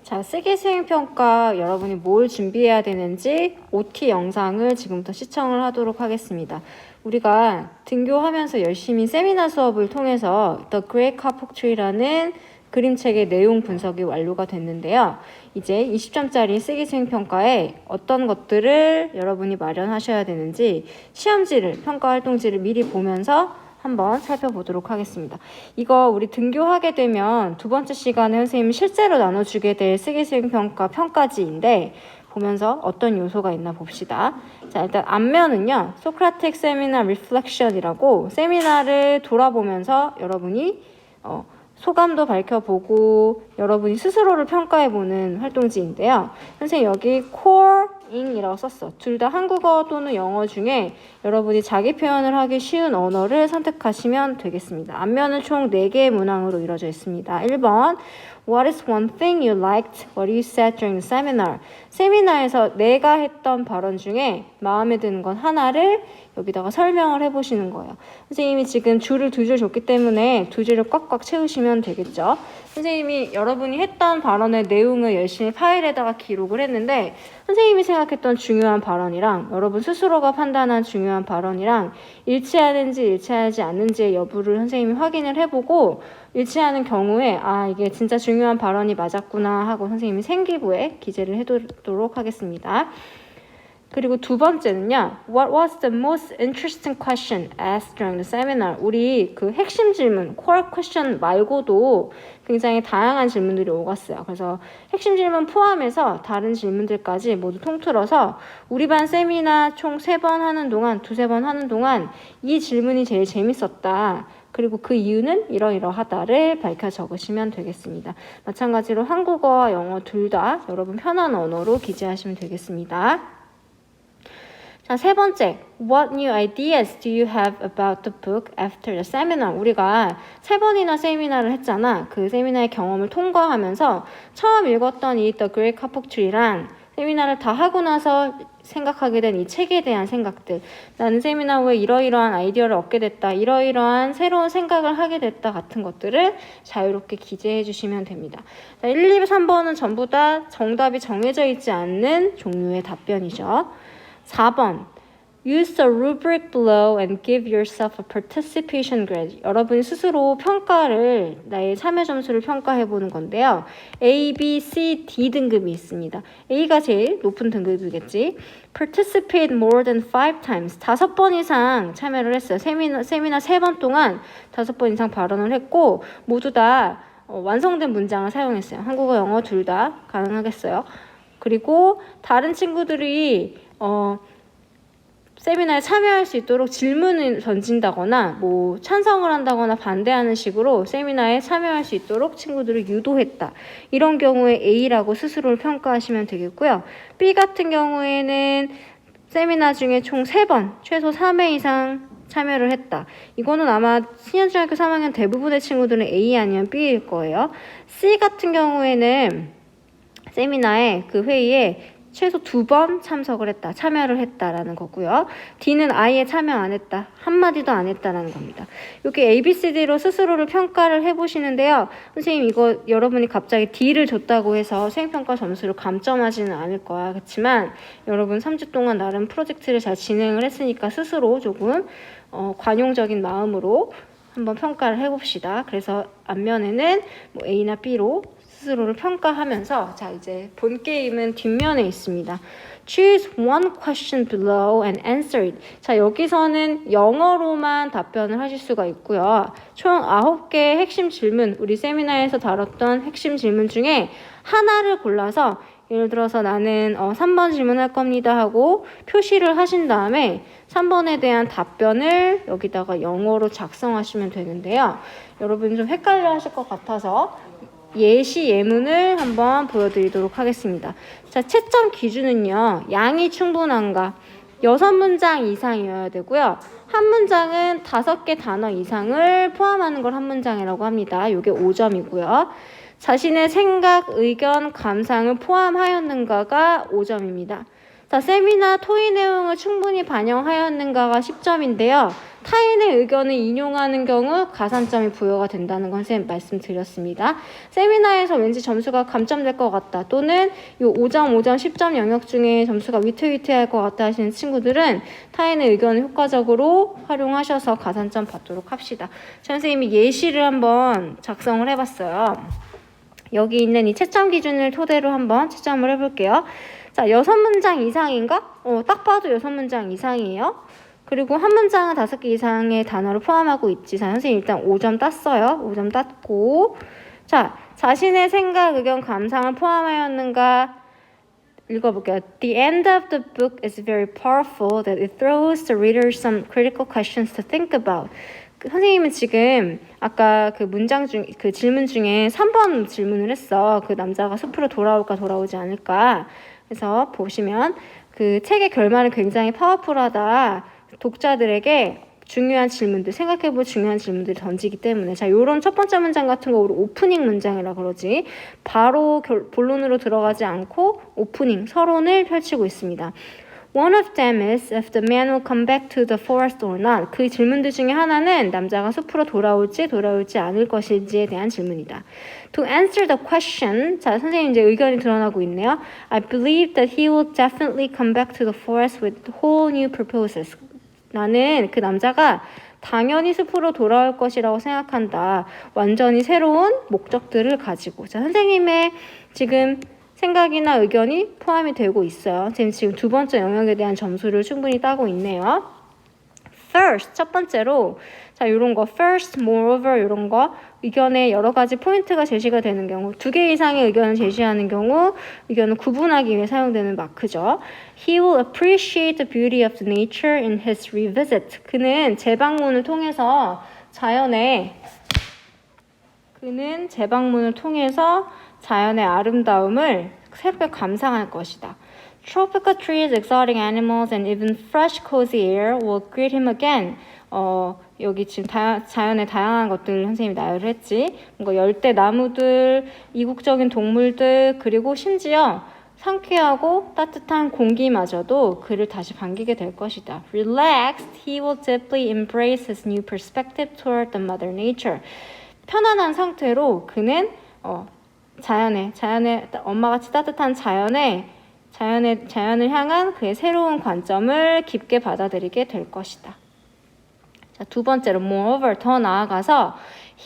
자, 쓰기 수행평가 여러분이 뭘 준비해야 되는지 OT 영상을 지금부터 시청을 하도록 하겠습니다. 우리가 등교하면서 열심히 세미나 수업을 통해서 The Great Kapok Tree라는 그림책의 내용 분석이 완료가 됐는데요. 이제 20점짜리 쓰기 수행평가에 어떤 것들을 여러분이 마련하셔야 되는지 시험지를, 평가 활동지를 미리 보면서 한번 살펴보도록 하겠습니다. 이거 우리 등교하게 되면 두 번째 시간에 선생님이 실제로 나눠주게 될 쓰기수행평가 평가지인데 보면서 어떤 요소가 있나 봅시다. 자, 일단 앞면은요. 소크라틱 세미나 리플렉션이라고 세미나를 돌아보면서 여러분이 소감도 밝혀보고 여러분이 스스로를 평가해보는 활동지인데요. 선생님 여기 coreing이라고 썼어. 둘 다 한국어 또는 영어 중에 여러분이 자기 표현을 하기 쉬운 언어를 선택하시면 되겠습니다. 앞면은 총 4개의 문항으로 이루어져 있습니다. 1번 What is one thing you liked what you said during the seminar? 세미나에서 내가 했던 발언 중에 마음에 드는 건 하나를 여기다가 설명을 해보시는 거예요. 선생님이 지금 줄을 2줄 줬기 때문에 2줄을 꽉꽉 채우시면 되겠죠. 선생님이 여러분이 했던 발언의 내용을 열심히 파일에다가 기록을 했는데 선생님이 생각했던 중요한 발언이랑 여러분 스스로가 판단한 중요한 발언이랑 일치하는지 일치하지 않는지의 여부를 선생님이 확인을 해보고 일치하는 경우에 이게 진짜 중요한 발언이 맞았구나 하고 선생님이 생기부에 기재를 해두도록 하겠습니다. 그리고 두 번째는요. What was the most interesting question asked during the seminar? 우리 그 핵심 질문, core question 말고도 굉장히 다양한 질문들이 오갔어요. 그래서 핵심 질문 포함해서 다른 질문들까지 모두 통틀어서 우리 반 세미나 총 3번 하는 동안, 2-3번 하는 동안 이 질문이 제일 재밌었다. 그리고 그 이유는 이러이러하다를 밝혀 적으시면 되겠습니다. 마찬가지로 한국어와 영어 둘 다 여러분 편한 언어로 기재하시면 되겠습니다. 자, 3번째, What new ideas do you have about the book after the seminar? 우리가 3번이나 세미나를 했잖아. 그 세미나의 경험을 통과하면서 처음 읽었던 이 The Great Kapok Tree랑 세미나를 다 하고 나서 생각하게 된 이 책에 대한 생각들. 나는 세미나 후에 이러이러한 아이디어를 얻게 됐다. 이러이러한 새로운 생각을 하게 됐다. 같은 것들을 자유롭게 기재해 주시면 됩니다. 자, 1, 2, 3번은 전부 다 정답이 정해져 있지 않는 종류의 답변이죠. 4번. Use the rubric below and give yourself a participation grade. 여러분이 스스로 평가를, 나의 참여 점수를 평가해보는 건데요. A, B, C, D 등급이 있습니다. A가 제일 높은 등급이겠지. Participate more than 5 times. 5번 이상 참여를 했어요. 세미나 3번 동안 5번 이상 발언을 했고 모두 다 완성된 문장을 사용했어요. 한국어, 영어 둘 다 가능하겠어요. 그리고 다른 친구들이 세미나에 참여할 수 있도록 질문을 던진다거나 찬성을 한다거나 반대하는 식으로 세미나에 참여할 수 있도록 친구들을 유도했다. 이런 경우에 A라고 스스로를 평가하시면 되겠고요. B 같은 경우에는 세미나 중에 총 3번, 최소 3회 이상 참여를 했다. 이거는 아마 신현중학교 3학년 대부분의 친구들은 A 아니면 B일 거예요. C 같은 경우에는 세미나에 그 회의에 최소 2번 참여를 했다라는 거고요. D는 아예 참여 안 했다. 한마디도 안 했다라는 겁니다. 여기 ABCD로 스스로를 평가를 해보시는데요. 선생님 이거 여러분이 갑자기 D를 줬다고 해서 수행평가 점수를 감점하지는 않을 거야. 그렇지만 여러분 3주 동안 나름 프로젝트를 잘 진행을 했으니까 스스로 조금 관용적인 마음으로 한번 평가를 해봅시다. 그래서 앞면에는 A나 B로 스스로를 평가하면서 자 이제 본 게임은 뒷면에 있습니다. Choose one question below and answer it. 자 여기서는 영어로만 답변을 하실 수가 있고요. 총 9개의 핵심 질문, 우리 세미나에서 다뤘던 핵심 질문 중에 하나를 골라서 예를 들어서 나는 3번 질문할 겁니다 하고 표시를 하신 다음에 3번에 대한 답변을 여기다가 영어로 작성하시면 되는데요. 여러분 좀 헷갈려 하실 것 같아서 예시 예문을 한번 보여드리도록 하겠습니다. 자, 채점 기준은요. 양이 충분한가? 6문장 이상이어야 되고요. 한 문장은 5개 단어 이상을 포함하는 걸 한 문장이라고 합니다. 이게 5점이고요. 자신의 생각, 의견, 감상을 포함하였는가가 5점입니다. 자, 세미나 토의 내용을 충분히 반영하였는가가 10점인데요. 타인의 의견을 인용하는 경우 가산점이 부여가 된다는 건 선생님 말씀드렸습니다. 세미나에서 왠지 점수가 감점될 것 같다, 또는 이 5점, 5점, 10점 영역 중에 점수가 위태위태할 것 같다 하시는 친구들은 타인의 의견을 효과적으로 활용하셔서 가산점 받도록 합시다. 선생님이 예시를 한번 작성을 해봤어요. 여기 있는 이 채점 기준을 토대로 한번 채점을 해볼게요. 자, 6문장 이상인가? 딱 봐도 6문장 이상이에요. 그리고 한 문장은 5개 이상의 단어를 포함하고 있지. 자, 선생님 일단 5점 땄어요. 5점 땄고. 자, 자신의 생각, 의견, 감상을 포함하였는가? 읽어볼게요. The end of the book is very powerful that it throws the reader some critical questions to think about. 선생님은 지금 아까 그 문장 중, 그 질문 중에 3번 질문을 했어. 그 남자가 숲으로 돌아올까 돌아오지 않을까. 그래서 보시면 그 책의 결말은 굉장히 파워풀하다. 독자들에게 중요한 질문들, 생각해볼 중요한 질문들을 던지기 때문에. 자, 요런 첫 번째 문장 같은 거 우리 오프닝 문장이라 그러지. 바로 본론으로 들어가지 않고 오프닝, 서론을 펼치고 있습니다. One of them is if the man will come back to the forest or not. 그 질문들 중에 하나는 남자가 숲으로 돌아올지 않을 것인지에 대한 질문이다. To answer the question, 자, 선생님 이제 의견이 드러나고 있네요. I believe that he will definitely come back to the forest with whole new proposals. 나는 그 남자가 당연히 숲으로 돌아올 것이라고 생각한다. 완전히 새로운 목적들을 가지고. 자, 선생님의 지금 생각이나 의견이 포함이 되고 있어요. 지금 두 번째 영역에 대한 점수를 충분히 따고 있네요. First, 첫 번째로 자, 요런 거 first, moreover 요런 거 의견에 여러 가지 포인트가 제시가 되는 경우, 2개 이상의 의견을 제시하는 경우 의견을 구분하기 위해 사용되는 마크죠. He will appreciate the beauty of the nature in his revisit. 그는 재방문을 통해서 자연의 아름다움을 새롭게 감상할 것이다. Tropical trees, exotic animals, and even fresh, cozy air will greet him again. 여기 지금 자연의 다양한 것들 선생님이 나열을 했지. 뭔가 열대 나무들, 이국적인 동물들, 그리고 심지어 상쾌하고 따뜻한 공기마저도 그를 다시 반기게 될 것이다. Relaxed, he will deeply embrace his new perspective toward the mother nature. 편안한 상태로 그는 자연의 엄마같이 따뜻한 자연을 향한 그의 새로운 관점을 깊게 받아들이게 될 것이다. 자, 두 번째로 moreover, 더 나아가서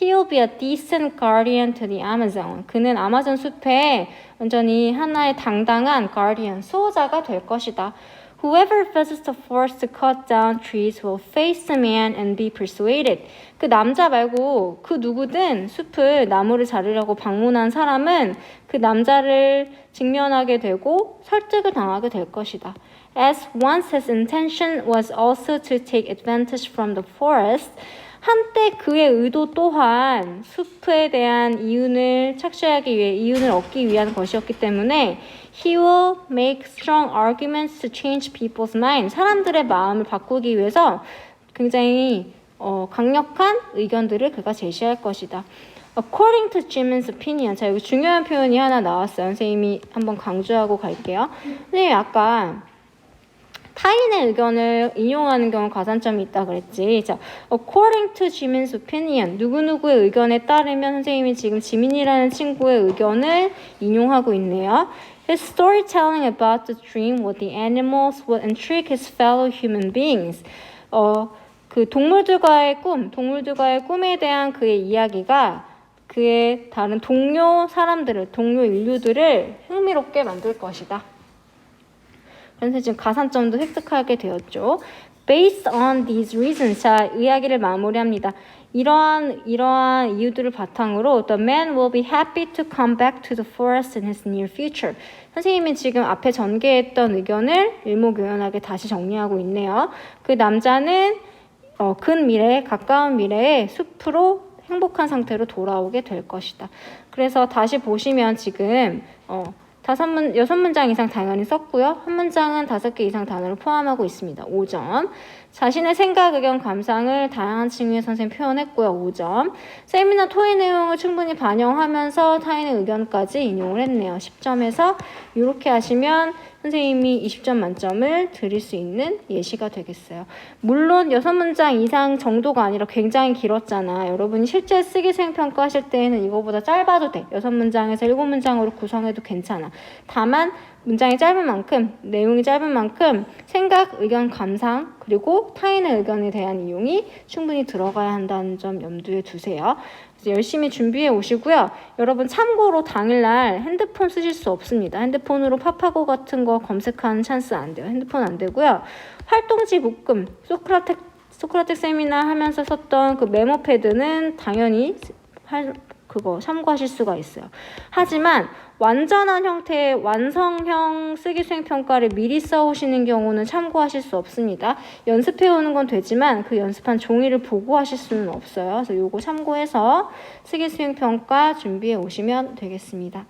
he will be a decent guardian to the Amazon. 그는 아마존 숲의 완전히 하나의 당당한 guardian, 수호자가 될 것이다. Whoever visits the forest to cut down trees will face the man and be persuaded. 그 남자 말고 그 누구든 숲을 나무를 자르려고 방문한 사람은 그 남자를 직면하게 되고 설득을 당하게 될 것이다. As once his intention was also to take advantage from the forest. 한때 그의 의도 또한 숲에 대한 이윤을 얻기 위한 것이었기 때문에 he will make strong arguments to change people's minds. 사람들의 마음을 바꾸기 위해서 굉장히 강력한 의견들을 그가 제시할 것이다. According to Jimin's opinion. 자, 여기 중요한 표현이 하나 나왔어요. 선생님이 한번 강조하고 갈게요. 선생님이 아까 타인의 의견을 인용하는 경우 가산점이 있다 그랬지. 자, according to Jimin's opinion. 누구누구의 의견에 따르면 선생님이 지금 지민이라는 친구의 의견을 인용하고 있네요. His storytelling about the dream with the animals will intrigue his fellow human beings. 그 동물들과의 꿈에 대한 그의 이야기가 그의 다른 동료 인류들을 흥미롭게 만들 것이다. 그래서 지금 가산점도 획득하게 되었죠. Based on these reasons, 자, 이야기를 마무리합니다. 이러한 이유들을 바탕으로 the man will be happy to come back to the forest in his near future. 선생님이 지금 앞에 전개했던 의견을 일목요연하게 다시 정리하고 있네요. 그 남자는 가까운 미래에 숲으로 행복한 상태로 돌아오게 될 것이다. 그래서 다시 보시면 지금 6문장 이상 당연히 썼고요. 한 문장은 5개 이상 단어를 포함하고 있습니다. 5점. 자신의 생각, 의견, 감상을 다양한 층위의 선생님 표현했고요. 5점. 세미나 토의 내용을 충분히 반영하면서 타인의 의견까지 인용을 했네요. 10점에서 이렇게 하시면 선생님이 20점 만점을 드릴 수 있는 예시가 되겠어요. 물론 6문장 이상 정도가 아니라 굉장히 길었잖아. 여러분이 실제 쓰기 수행평가 하실 때에는 이거보다 짧아도 돼. 6문장에서 7문장으로 구성해도 괜찮아. 다만 문장이 짧은 만큼, 내용이 짧은 만큼 생각, 의견, 감상, 그리고 타인의 의견에 대한 이용이 충분히 들어가야 한다는 점 염두에 두세요. 열심히 준비해 오시고요. 여러분 참고로 당일날 핸드폰 쓰실 수 없습니다. 핸드폰으로 파파고 같은 거 검색하는 찬스 안 돼요. 핸드폰 안 되고요. 활동지 묶음, 소크라텍 세미나 하면서 썼던 그 메모 패드는 당연히 그거 참고하실 수가 있어요. 하지만 완전한 형태의 완성형 쓰기 수행 평가를 미리 써오시는 경우는 참고하실 수 없습니다. 연습해 오는 건 되지만 그 연습한 종이를 보고 하실 수는 없어요. 그래서 요거 참고해서 쓰기 수행 평가 준비해 오시면 되겠습니다.